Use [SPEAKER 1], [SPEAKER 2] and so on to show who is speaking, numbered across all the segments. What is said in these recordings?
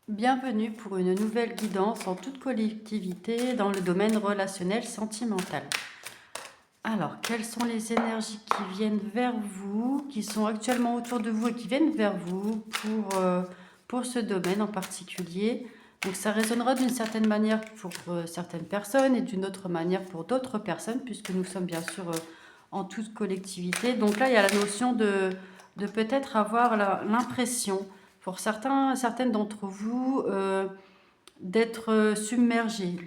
[SPEAKER 1] Bienvenue pour une nouvelle guidance en toute collectivité dans le domaine relationnel sentimental. Alors, quelles sont les énergies qui viennent vers vous, qui sont actuellement autour de vous et qui viennent vers vous pour ce domaine en particulier? Donc, ça résonnera d'une certaine manière pour certaines personnes et d'une autre manière pour d'autres personnes, puisque nous sommes bien sûr en toute collectivité. Donc là, il y a la notion de peut-être avoir l'impression, pour certaines d'entre vous, d'être submergé,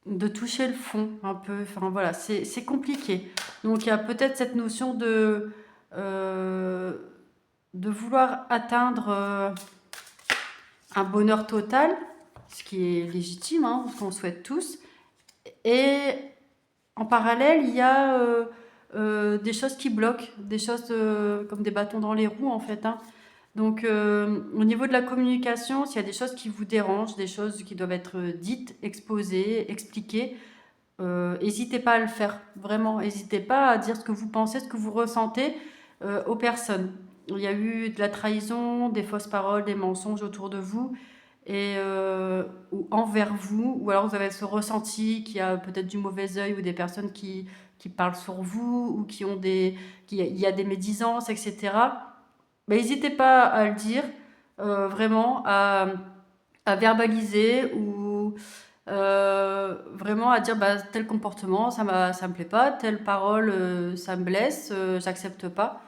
[SPEAKER 1] de toucher le fond un peu. Enfin voilà, c'est compliqué. Donc il y a peut-être cette notion de vouloir atteindre un bonheur total, ce qui est légitime, hein, ce qu'on souhaite tous. Et en parallèle, il y a des choses qui bloquent, des choses comme des bâtons dans les roues en fait, hein. Donc au niveau de la communication, s'il y a des choses qui vous dérangent, des choses qui doivent être dites, exposées, expliquées, n'hésitez pas à le faire, vraiment. N'hésitez pas à dire ce que vous pensez, ce que vous ressentez aux personnes. Il y a eu de la trahison, des fausses paroles, des mensonges autour de vous ou envers vous, ou alors vous avez ce ressenti qu'il y a peut-être du mauvais œil ou des personnes qui parlent sur vous ou il y a des médisances, etc. N'hésitez pas à le dire, vraiment, à verbaliser ou vraiment à dire bah, tel comportement, ça me plaît pas, telle parole, ça me blesse, j'accepte pas.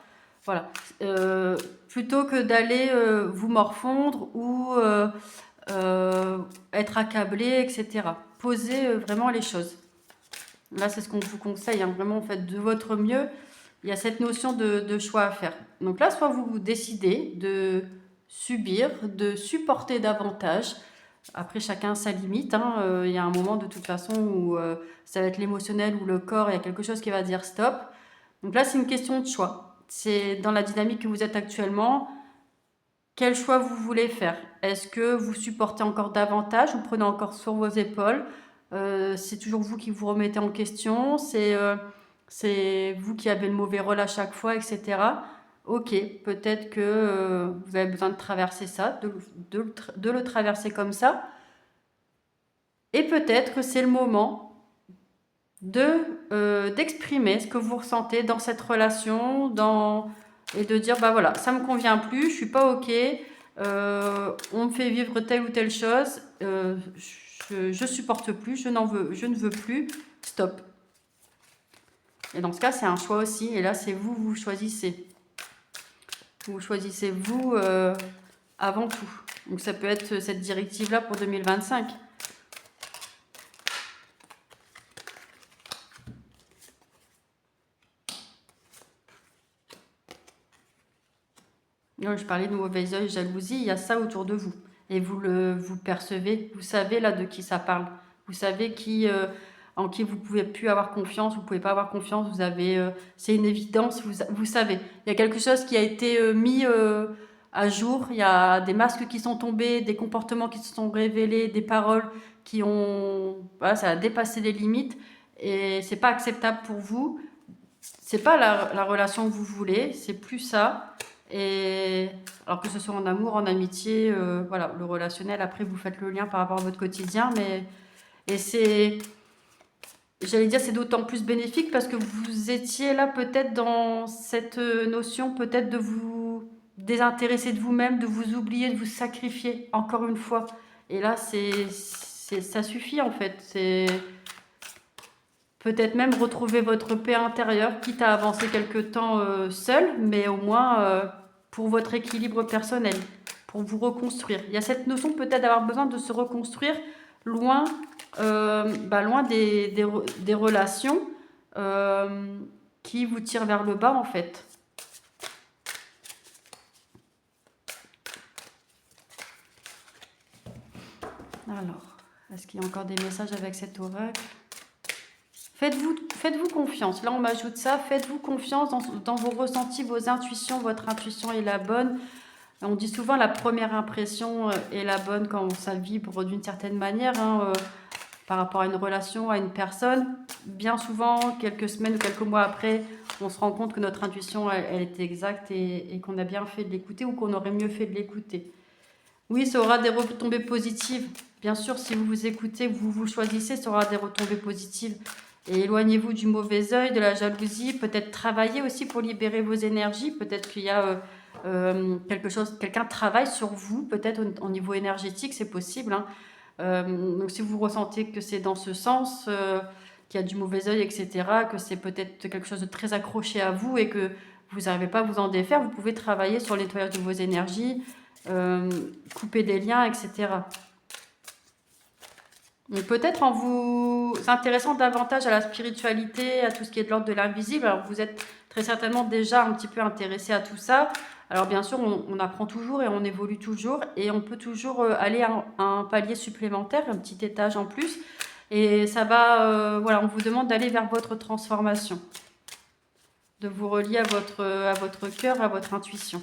[SPEAKER 1] Voilà. Euh, Plutôt que d'aller vous morfondre ou être accablé, etc. Posez vraiment les choses. Là, c'est ce qu'on vous conseille, hein. Vraiment, faites de votre mieux. Il y a cette notion de choix à faire. Donc là, soit vous décidez de subir, de supporter davantage. Après, chacun sa limite, hein. Il y a un moment de toute façon où ça va être l'émotionnel ou le corps, il y a quelque chose qui va dire stop. Donc là, c'est une question de choix. C'est dans la dynamique que vous êtes actuellement. Quel choix vous voulez faire? Est-ce que vous supportez encore davantage, vous prenez encore sur vos épaules? C'est toujours vous qui vous remettez en question, c'est vous qui avez le mauvais rôle à chaque fois, etc. Ok, peut-être que vous avez besoin de traverser ça, de le traverser comme ça. Et peut-être que c'est le moment d'exprimer ce que vous ressentez dans cette relation, et de dire bah voilà, ça me convient plus, je suis pas ok, on me fait vivre telle ou telle chose, je supporte plus, je ne veux plus, stop. Et dans ce cas, c'est un choix aussi, et là c'est vous choisissez. Vous choisissez vous avant tout. Donc ça peut être cette directive-là pour 2025. Non, je parlais de mauvais œil, jalousie, il y a ça autour de vous. Et vous percevez, vous savez là de qui ça parle. Vous savez en qui vous pouvez plus avoir confiance, vous pouvez pas avoir confiance, c'est une évidence, vous savez. Il y a quelque chose qui a été mis à jour, il y a des masques qui sont tombés, des comportements qui se sont révélés, des paroles voilà, ça a dépassé les limites et c'est pas acceptable pour vous. C'est pas la relation que vous voulez, c'est plus ça. Et alors que ce soit en amour, en amitié, voilà, le relationnel, après vous faites le lien par rapport à votre quotidien, et j'allais dire, c'est d'autant plus bénéfique parce que vous étiez là peut-être dans cette notion peut-être de vous désintéresser de vous-même, de vous oublier, de vous sacrifier encore une fois. Et là, ça suffit en fait. C'est peut-être même retrouver votre paix intérieure, quitte à avancer quelque temps seul, mais au moins pour votre équilibre personnel, pour vous reconstruire. Il y a cette notion peut-être d'avoir besoin de se reconstruire loin, loin des relations qui vous tirent vers le bas en fait. Alors, est-ce qu'il y a encore des messages avec cet oracle? Faites-vous confiance. Là, on m'ajoute ça. Faites-vous confiance dans vos ressentis, vos intuitions. Votre intuition est la bonne. On dit souvent la première impression est la bonne quand ça vibre d'une certaine manière, hein. par rapport à une relation, à une personne, bien souvent, quelques semaines ou quelques mois après, on se rend compte que notre intuition, elle était exacte et qu'on a bien fait de l'écouter ou qu'on aurait mieux fait de l'écouter. Oui, ça aura des retombées positives. Bien sûr, si vous vous écoutez, vous vous choisissez, ça aura des retombées positives. Et éloignez-vous du mauvais œil, de la jalousie. Peut-être travailler aussi pour libérer vos énergies. Peut-être qu'il y a quelque chose, quelqu'un travaille sur vous, peut-être au niveau énergétique, c'est possible. Hein. Donc si vous ressentez que c'est dans ce sens, qu'il y a du mauvais œil, etc., que c'est peut-être quelque chose de très accroché à vous et que vous n'arrivez pas à vous en défaire, vous pouvez travailler sur le nettoyage de vos énergies, couper des liens, etc. Donc peut-être en vous intéressant davantage à la spiritualité, à tout ce qui est de l'ordre de l'invisible, alors vous êtes très certainement déjà un petit peu intéressé à tout ça. Alors bien sûr, on apprend toujours et on évolue toujours et on peut toujours aller à un palier supplémentaire, un petit étage en plus. Et ça va, voilà, on vous demande d'aller vers votre transformation, de vous relier à votre cœur, à votre intuition.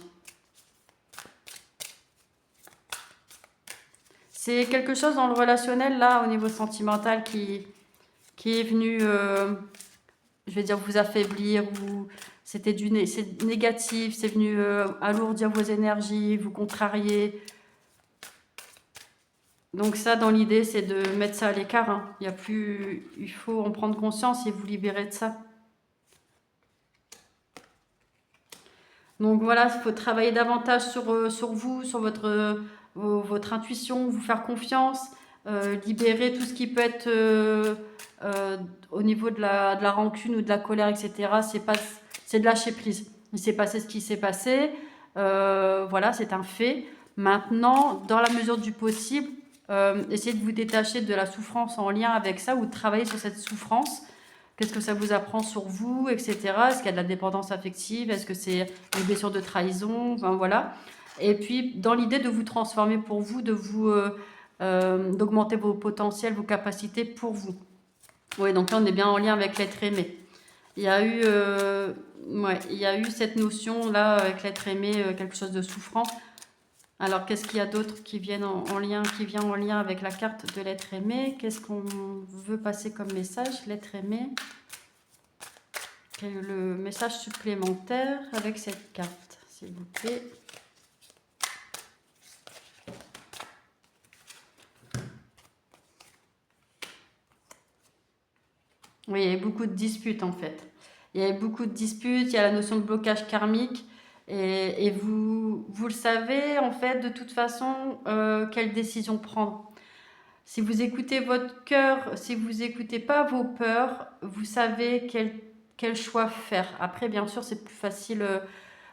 [SPEAKER 1] C'est quelque chose dans le relationnel, là, au niveau sentimental, qui est venu, je vais dire, vous affaiblir, c'est négatif, c'est venu alourdir vos énergies, vous contrarier. Donc ça, dans l'idée, c'est de mettre ça à l'écart. Hein. Il faut en prendre conscience et vous libérer de ça. Donc voilà, il faut travailler davantage sur vous, sur votre intuition, vous faire confiance, libérer tout ce qui peut être au niveau de la rancune ou de la colère, etc. C'est de lâcher prise. Il s'est passé ce qui s'est passé. Voilà, c'est un fait. Maintenant, dans la mesure du possible, essayez de vous détacher de la souffrance en lien avec ça ou de travailler sur cette souffrance. Qu'est-ce que ça vous apprend sur vous, etc. Est-ce qu'il y a de la dépendance affective? Est-ce que c'est une blessure de trahison? Enfin, voilà. Et puis, dans l'idée de vous transformer pour vous, d'augmenter vos potentiels, vos capacités pour vous. Oui, donc là, on est bien en lien avec l'être aimé. Il y a eu cette notion-là avec l'être aimé, quelque chose de souffrant. Alors, qu'est-ce qu'il y a d'autre qui vient en lien avec la carte de l'être aimé? Qu'est-ce qu'on veut passer comme message, l'être aimé? Quel est le message supplémentaire avec cette carte, s'il vous plaît? Oui, il y a beaucoup de disputes en fait. Il y a beaucoup de disputes, il y a la notion de blocage karmique. Et vous le savez, en fait, de toute façon, quelle décision prendre. Si vous écoutez votre cœur, si vous n'écoutez pas vos peurs, vous savez quel choix faire. Après, bien sûr, c'est plus facile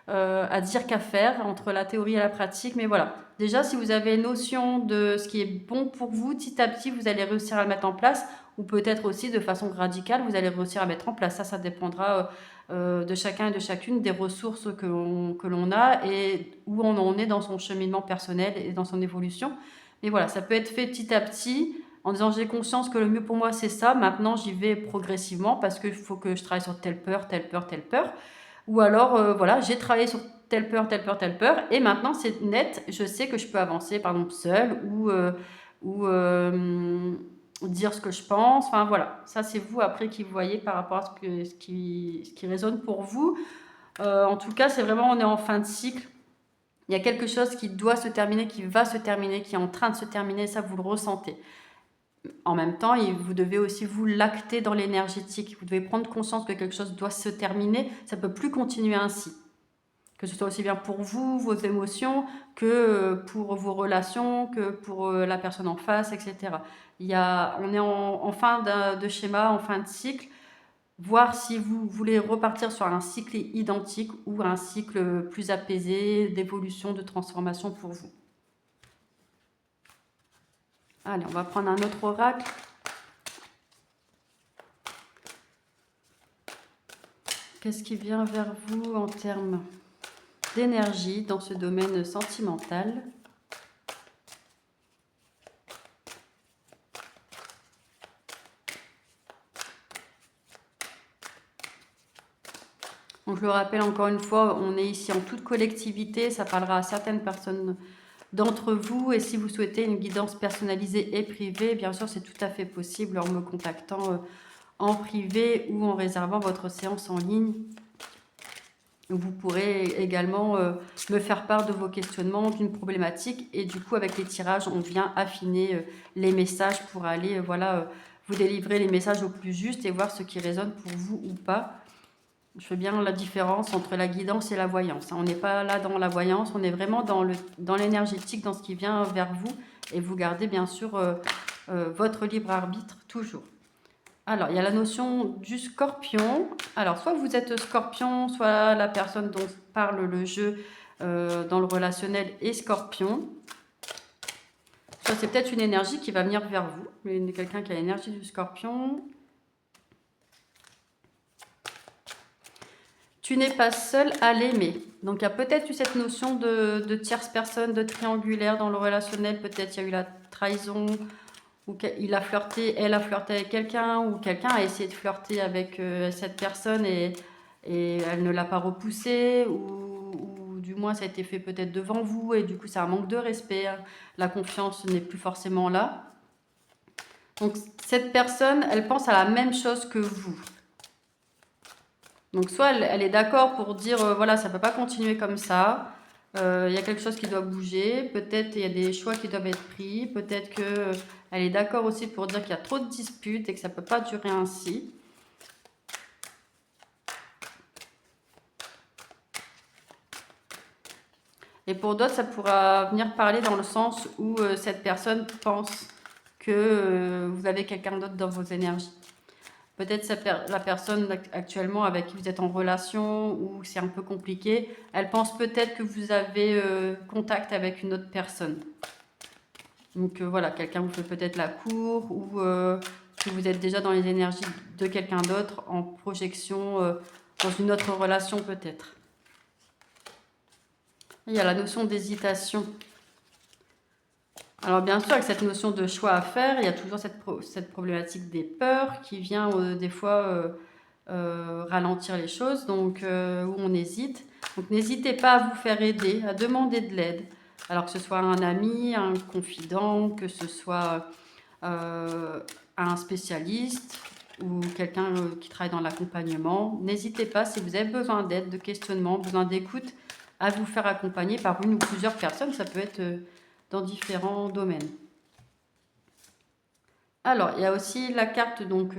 [SPEAKER 1] à dire qu'à faire entre la théorie et la pratique. Mais voilà, déjà, si vous avez notion de ce qui est bon pour vous, petit à petit, vous allez réussir à le mettre en place. Ou peut-être aussi de façon radicale, vous allez réussir à mettre en place. Ça dépendra de chacun et de chacune, des ressources que l'on a et où on en est dans son cheminement personnel et dans son évolution. Mais voilà, ça peut être fait petit à petit en disant j'ai conscience que le mieux pour moi c'est ça, maintenant j'y vais progressivement parce qu'il faut que je travaille sur telle peur, telle peur, telle peur. Ou alors, voilà, j'ai travaillé sur telle peur, telle peur, telle peur, et maintenant c'est net, je sais que je peux avancer, par exemple, seule, ou dire ce que je pense. Enfin voilà, ça c'est vous après qui voyez par rapport à ce qui résonne pour vous. En tout cas, c'est vraiment, on est en fin de cycle. Il y a quelque chose qui doit se terminer, qui va se terminer, qui est en train de se terminer, ça vous le ressentez. En même temps, vous devez aussi vous l'acter dans l'énergétique. Vous devez prendre conscience que quelque chose doit se terminer. Ça ne peut plus continuer ainsi. Que ce soit aussi bien pour vous, vos émotions, que pour vos relations, que pour la personne en face, etc. On est en fin de schéma, en fin de cycle. Voir si vous voulez repartir sur un cycle identique ou un cycle plus apaisé, d'évolution, de transformation pour vous. Allez, on va prendre un autre oracle. Qu'est-ce qui vient vers vous en termes d'énergie dans ce domaine sentimental? Donc je le rappelle encore une fois, on est ici en toute collectivité, ça parlera à certaines personnes d'entre vous. Et si vous souhaitez une guidance personnalisée et privée, bien sûr, c'est tout à fait possible en me contactant en privé ou en réservant votre séance en ligne. Vous pourrez également me faire part de vos questionnements, d'une problématique. Et du coup, avec les tirages, on vient affiner les messages pour aller vous délivrer les messages au plus juste et voir ce qui résonne pour vous ou pas. Je fais bien la différence entre la guidance et la voyance. On n'est pas là dans la voyance, on est vraiment dans l'énergétique, dans ce qui vient vers vous. Et vous gardez bien sûr votre libre arbitre toujours. Alors, il y a la notion du scorpion. Alors, soit vous êtes scorpion, soit la personne dont parle le jeu dans le relationnel est scorpion. Soit c'est peut-être une énergie qui va venir vers vous. Mais quelqu'un qui a l'énergie du scorpion. Tu n'es pas seul à l'aimer. Donc, il y a peut-être eu cette notion de tierce personne, de triangulaire dans le relationnel. Peut-être il y a eu la trahison, ou il a flirté, elle a flirté avec quelqu'un, ou quelqu'un a essayé de flirter avec cette personne et elle ne l'a pas repoussé, ou du moins ça a été fait peut-être devant vous, et du coup c'est un manque de respect, hein. La confiance n'est plus forcément là. Donc cette personne, elle pense à la même chose que vous. Donc soit elle est d'accord pour dire voilà, ça ne peut pas continuer comme ça, il y a quelque chose qui doit bouger, peut-être il y a des choix qui doivent être pris, peut-être qu'elle est d'accord aussi pour dire qu'il y a trop de disputes et que ça ne peut pas durer ainsi. Et pour d'autres, ça pourra venir parler dans le sens où cette personne pense que vous avez quelqu'un d'autre dans vos énergies. Peut-être la personne actuellement avec qui vous êtes en relation ou c'est un peu compliqué, elle pense peut-être que vous avez contact avec une autre personne. Donc voilà, quelqu'un vous fait peut-être la cour ou que vous êtes déjà dans les énergies de quelqu'un d'autre en projection dans une autre relation peut-être. Il y a la notion d'hésitation. Alors bien sûr, avec cette notion de choix à faire, il y a toujours cette problématique des peurs qui vient des fois ralentir les choses, donc où on hésite. Donc n'hésitez pas à vous faire aider, à demander de l'aide. Alors que ce soit un ami, un confident, que ce soit un spécialiste ou quelqu'un qui travaille dans l'accompagnement. N'hésitez pas, si vous avez besoin d'aide, de questionnement, besoin d'écoute, à vous faire accompagner par une ou plusieurs personnes. Ça peut être dans différents domaines. Alors, il y a aussi la carte donc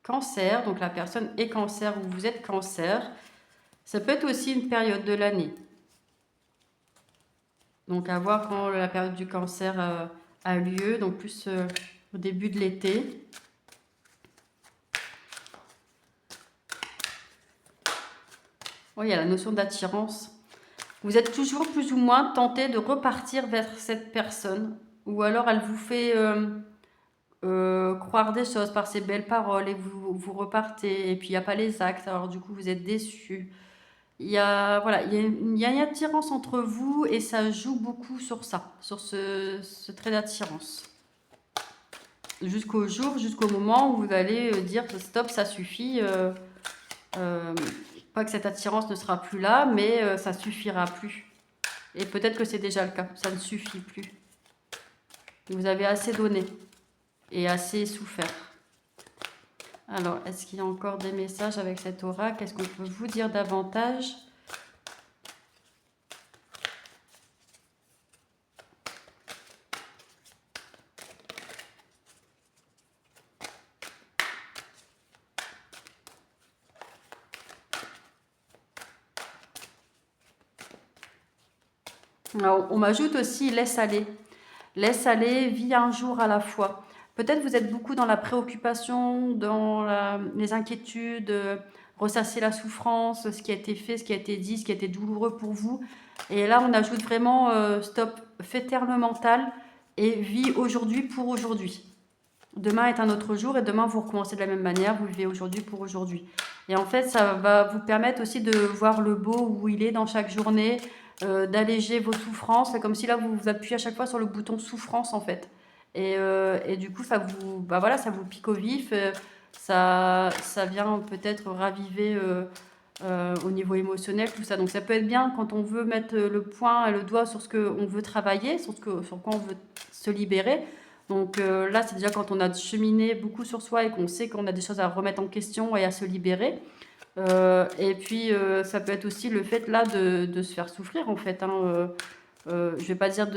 [SPEAKER 1] cancer, donc la personne est cancer ou vous êtes cancer. Ça peut être aussi une période de l'année. Donc à voir quand la période du cancer a lieu, donc plus au début de l'été. Oui, il y a la notion d'attirance. Vous êtes toujours plus ou moins tenté de repartir vers cette personne, ou alors elle vous fait croire des choses par ses belles paroles et vous repartez, et puis il n'y a pas les actes, alors du coup vous êtes déçus. Il y a une attirance entre vous et ça joue beaucoup sur ça, sur ce trait d'attirance. Jusqu'au moment où vous allez dire stop, ça suffit. Pas que cette attirance ne sera plus là, mais ça suffira plus. Et peut-être que c'est déjà le cas, ça ne suffit plus. Vous avez assez donné et assez souffert. Alors, est-ce qu'il y a encore des messages avec cet oracle? Qu'est-ce qu'on peut vous dire davantage? Alors, on m'ajoute aussi laisse aller. Laisse aller, vis un jour à la fois. Peut-être vous êtes beaucoup dans la préoccupation, dans les inquiétudes, ressasser la souffrance, ce qui a été fait, ce qui a été dit, ce qui a été douloureux pour vous. Et là, on ajoute vraiment stop, fais taire le mental et vis aujourd'hui pour aujourd'hui. Demain est un autre jour et demain vous recommencez de la même manière, vous vivez aujourd'hui pour aujourd'hui. Et en fait, ça va vous permettre aussi de voir le beau où il est dans chaque journée, d'alléger vos souffrances. C'est comme si là, vous vous appuyez à chaque fois sur le bouton souffrance, en fait. Et du coup, ça vous pique au vif. Ça vient peut-être raviver au niveau émotionnel, tout ça. Donc ça peut être bien quand on veut mettre le point et le doigt sur ce qu'on veut travailler, sur quoi on veut se libérer. Donc là, c'est déjà quand on a cheminé beaucoup sur soi et qu'on sait qu'on a des choses à remettre en question et à se libérer. Et puis, ça peut être aussi le fait là de se faire souffrir en fait, hein. Je vais pas dire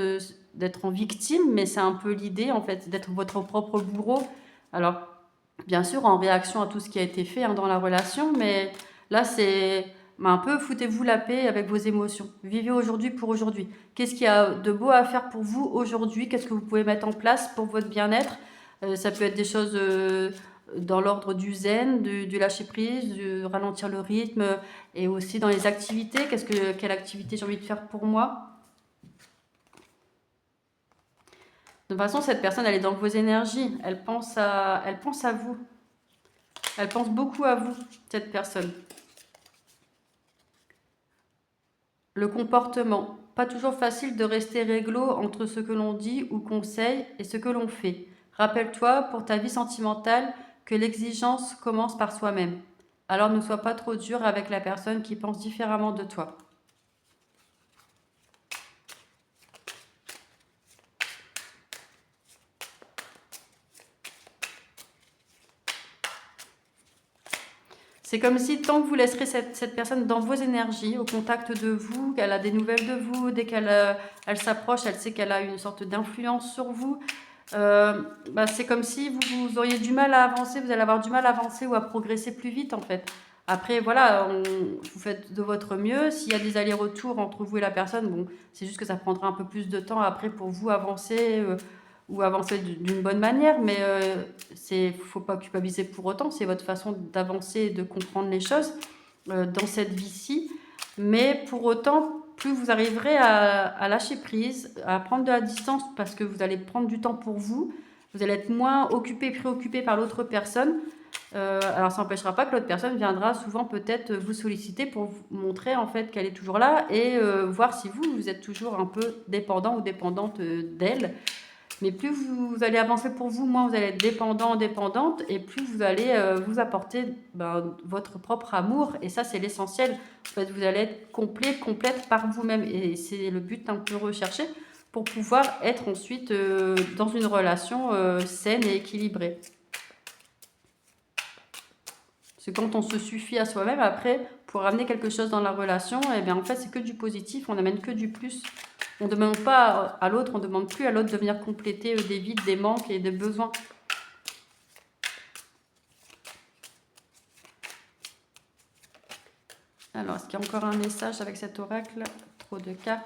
[SPEAKER 1] d'être en victime, mais c'est un peu l'idée en fait, d'être votre propre bourreau. Alors, bien sûr, en réaction à tout ce qui a été fait hein, dans la relation, mais là, c'est un peu foutez-vous la paix avec vos émotions. Vivez aujourd'hui pour aujourd'hui. Qu'est-ce qu'il y a de beau à faire pour vous aujourd'hui? Qu'est-ce que vous pouvez mettre en place pour votre bien-être? Ça peut être des choses dans l'ordre du zen, du lâcher prise, du ralentir le rythme, et aussi dans les activités. Quelle activité j'ai envie de faire pour moi? De toute façon, cette personne, elle est dans vos énergies. Elle pense à vous. Elle pense beaucoup à vous, cette personne. Le comportement. Pas toujours facile de rester réglo entre ce que l'on dit ou conseille et ce que l'on fait. Rappelle-toi, pour ta vie sentimentale, que l'exigence commence par soi-même. Alors ne sois pas trop dur avec la personne qui pense différemment de toi. C'est comme si tant que vous laisserez cette personne dans vos énergies, au contact de vous, qu'elle a des nouvelles de vous, dès qu'elle s'approche, elle sait qu'elle a une sorte d'influence sur vous, c'est comme si vous auriez du mal à avancer, vous allez avoir du mal à avancer ou à progresser plus vite en fait. Après, voilà, vous faites de votre mieux. S'il y a des allers-retours entre vous et la personne, bon, c'est juste que ça prendra un peu plus de temps après pour vous avancer ou avancer d'une bonne manière, mais faut pas culpabiliser pour autant. C'est votre façon d'avancer et de comprendre les choses dans cette vie-ci. Mais pour autant, plus vous arriverez à lâcher prise, à prendre de la distance parce que vous allez prendre du temps pour vous, vous allez être moins occupé, préoccupé par l'autre personne. Alors ça n'empêchera pas que l'autre personne viendra souvent peut-être vous solliciter pour vous montrer en fait qu'elle est toujours là et voir si vous êtes toujours un peu dépendant ou dépendante d'elle. Mais plus vous allez avancer pour vous, moins vous allez être dépendant, dépendante, et plus vous allez vous apporter votre propre amour. Et ça, c'est l'essentiel. En fait, vous allez être complet, complète par vous-même. Et c'est le but un peu recherché pour pouvoir être ensuite dans une relation saine et équilibrée. Parce que quand on se suffit à soi-même, après, pour amener quelque chose dans la relation, eh bien, en fait, c'est que du positif, on n'amène que du plus. On ne demande pas à l'autre, on ne demande plus à l'autre de venir compléter des vides, des manques et des besoins. Alors, est-ce qu'il y a encore un message avec cet oracle? Trop de cartes.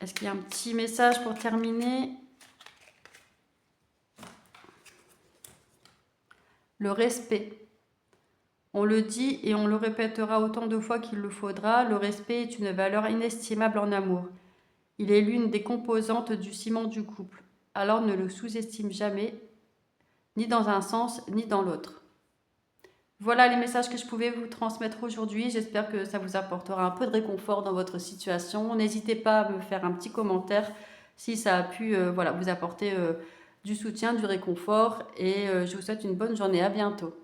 [SPEAKER 1] Est-ce qu'il y a un petit message pour terminer? Le respect. On le dit et on le répétera autant de fois qu'il le faudra, le respect est une valeur inestimable en amour. Il est l'une des composantes du ciment du couple. Alors ne le sous-estime jamais, ni dans un sens, ni dans l'autre. Voilà les messages que je pouvais vous transmettre aujourd'hui. J'espère que ça vous apportera un peu de réconfort dans votre situation. N'hésitez pas à me faire un petit commentaire si ça a pu vous apporter du soutien, du réconfort. Et je vous souhaite une bonne journée. À bientôt.